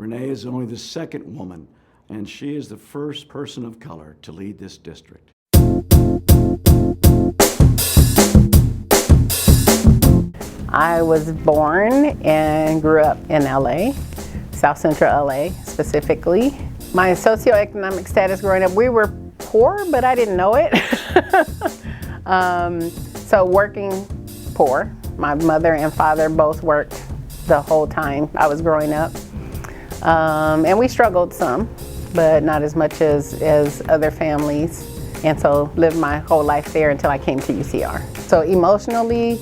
Renee is only the second woman, and she is the first person of color to lead this district. I was born and grew up in LA, South Central LA specifically. My socioeconomic status growing up, we were poor, but I didn't know it. So working poor. My mother and father both worked the whole time I was growing up. And we struggled some, but not as much as other families. And so lived my whole life there until I came to UCR. So emotionally,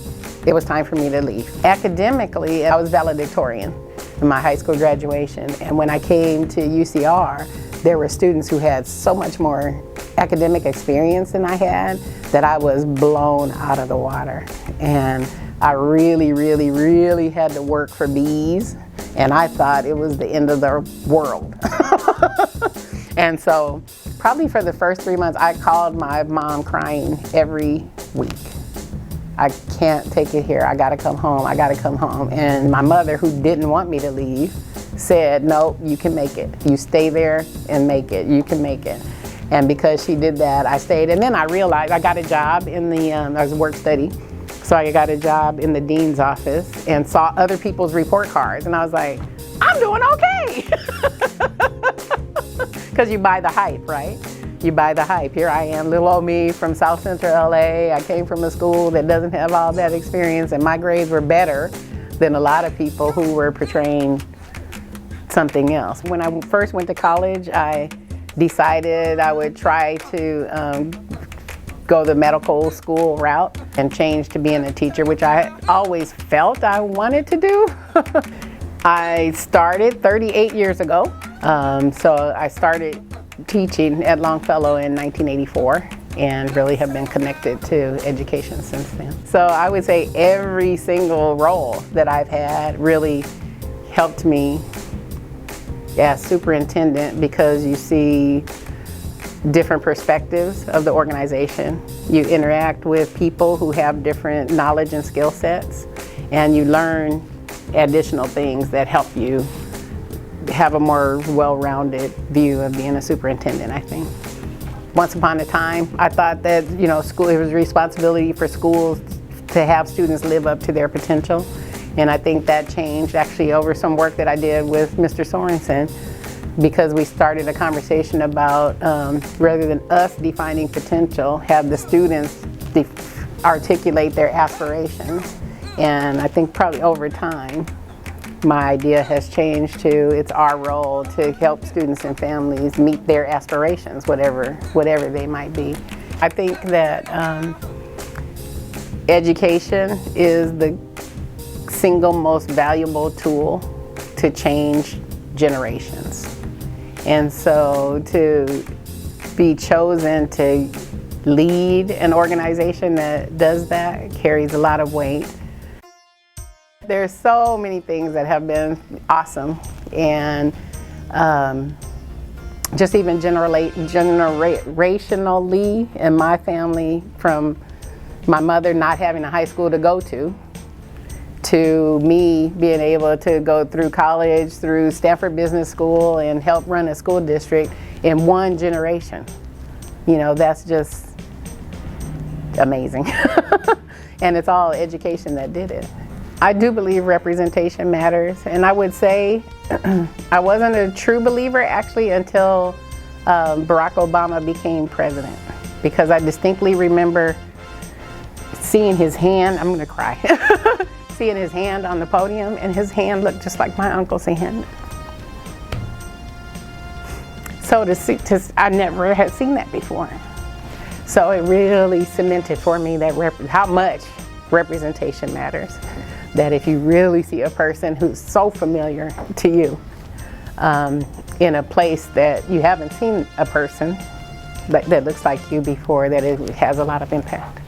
it was time for me to leave. Academically, I was valedictorian in my high school graduation. And when I came to UCR, there were students who had so much more academic experience than I had that I was blown out of the water. And I really, really, really had to work for B's. And I thought it was the end of the world. And so probably for the first 3 months, I called my mom crying every week. I can't take it here. I gotta come home. I gotta come home. And my mother, who didn't want me to leave, said, no, you can make it. You stay there and make it. You can make it. And because she did that, I stayed. And then I realized I got a job in the, I was work study. So I got a job in the dean's office and saw other people's report cards. And I was like, I'm doing okay. Because you buy the hype, right? You buy the hype. Here I am, little old me from South Central LA. I came from a school that doesn't have all that experience, and my grades were better than a lot of people who were portraying something else. When I first went to college, I decided I would try to go the medical school route and change to being a teacher, which I always felt I wanted to do. I started 38 years ago. So I started teaching at Longfellow in 1984 and really have been connected to education since then. So I would say every single role that I've had really helped me as superintendent, because you see different perspectives of the organization. You interact with people who have different knowledge and skill sets, and you learn additional things that help you have a more well-rounded view of being a superintendent, I think. Once upon a time, I thought that, it was a responsibility for schools to have students live up to their potential. And I think that changed actually over some work that I did with Mr. Sorensen, because we started a conversation about, rather than us defining potential, have the students articulate their aspirations. And I think probably over time, my idea has changed to it's our role to help students and families meet their aspirations, whatever they might be. I think that education is the single most valuable tool to change generations. And so to be chosen to lead an organization that does that carries a lot of weight. There's so many things that have been awesome, and just even generationally in my family, from my mother not having a high school to go to me being able to go through college, through Stanford Business School, and help run a school district in one generation. That's just amazing. And it's all education that did it. I do believe representation matters, and I would say I wasn't a true believer actually until Barack Obama became president, because I distinctly remember seeing his hand, I'm gonna cry, seeing his hand on the podium, and his hand looked just like my uncle's hand. So I never had seen that before. So it really cemented for me that how much representation matters. That if you really see a person who's so familiar to you in a place that you haven't seen a person that looks like you before, that it has a lot of impact.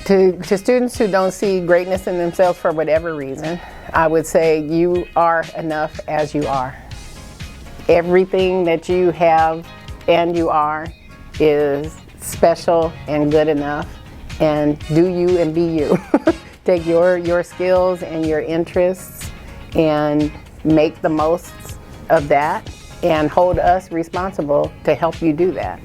To students who don't see greatness in themselves for whatever reason, I would say you are enough as you are. Everything that you have and you are is special and good enough, and do you and be you. Take your skills and your interests and make the most of that and hold us responsible to help you do that.